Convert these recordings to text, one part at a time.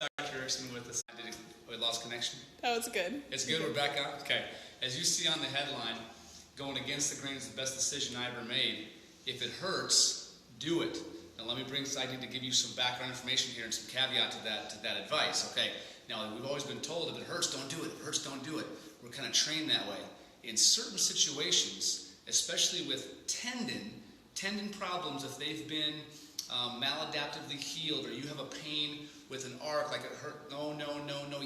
Dr. Erickson with us. We lost connection. That was good. It's good. We're back on. Okay. As you see on the headline, going against the grain is the best decision I ever made. If it hurts, do it. Now let me I need to give you some background information here and some caveat to that advice. Okay. Now we've always been told if it hurts, don't do it. If it hurts, don't do it. We're kind of trained that way. In certain situations, especially with tendon problems, if they've been maladaptively healed, or you have a pain with an arc, like it hurt, no,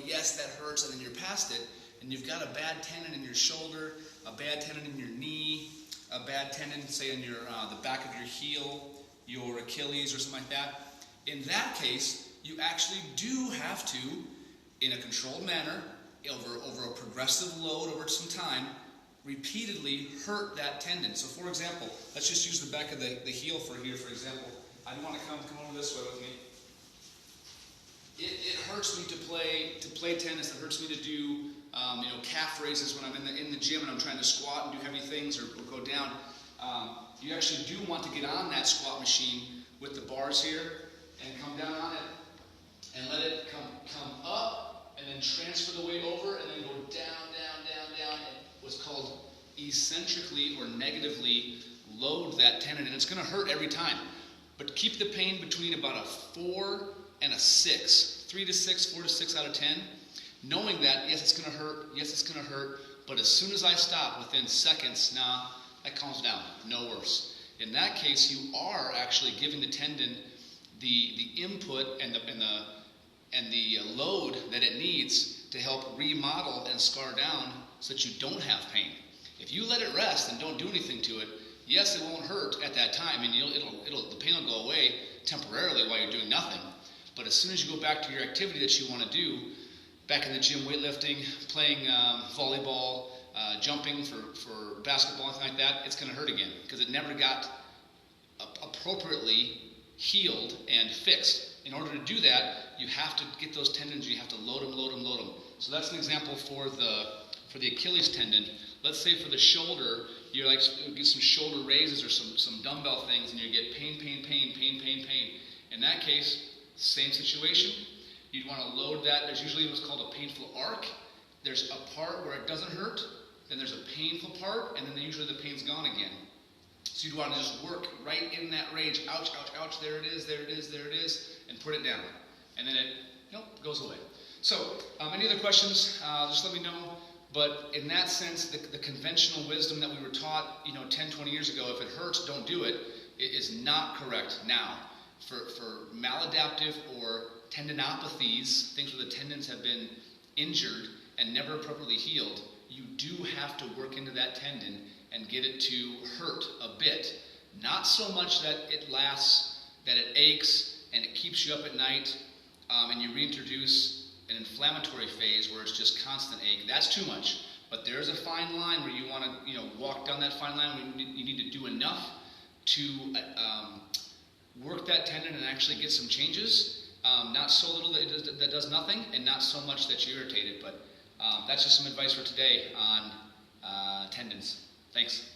yes, that hurts, and then you're past it, and you've got a bad tendon in your shoulder, a bad tendon in your knee, a bad tendon, say, in your the back of your heel, your Achilles, or something like that. In that case, you actually do have to, in a controlled manner, over a progressive load over some time, repeatedly hurt that tendon. So, for example, let's just use the back of the heel for example. I want to come over this way with me. It hurts me to play tennis. It hurts me to do calf raises when I'm in the gym and I'm trying to squat and do heavy things or go down. You actually do want to get on that squat machine with the bars here and come down on it and let it come up and then transfer the weight over and then go down, and what's called eccentrically or negatively load that tendon, and it's going to hurt every time. But keep the pain between about a 4 and a 6, 3 to 6, 4 to 6 out of 10, knowing that, yes, it's going to hurt, but as soon as I stop, within seconds, that calms down, no worse. In that case, you are actually giving the tendon the input and the load that it needs to help remodel and scar down so that you don't have pain. If you let it rest and don't do anything to it, yes, it won't hurt at that time, and the pain will go away temporarily while you're doing nothing. But as soon as you go back to your activity that you want to do, back in the gym, weightlifting, playing volleyball, jumping for basketball, anything like that, it's going to hurt again because it never got appropriately healed and fixed. In order to do that, you have to get those tendons. You have to load them. So that's an example for the Achilles tendon. Let's say for the shoulder, you get some shoulder raises or some dumbbell things, and you get pain. In that case, same situation. You'd want to load that. There's usually what's called a painful arc. There's a part where it doesn't hurt, then there's a painful part, and then usually the pain's gone again. So you'd want to just work right in that range. Ouch, there it is, and put it down. And then it goes away. So, any other questions, just let me know. But in that sense, the conventional wisdom that we were taught, 10, 20 years ago, if it hurts, don't do it, is not correct now. For maladaptive or tendinopathies, things where the tendons have been injured and never appropriately healed, you do have to work into that tendon and get it to hurt a bit. Not so much that it lasts, that it aches, and it keeps you up at night, and you reintroduce an inflammatory phase where it's just constant ache. That's too much. But there's a fine line where you want to walk down that fine line where you need to do enough to work that tendon and actually get some changes. Not so little that does nothing, and not so much that you're irritated. But that's just some advice for today on tendons. Thanks.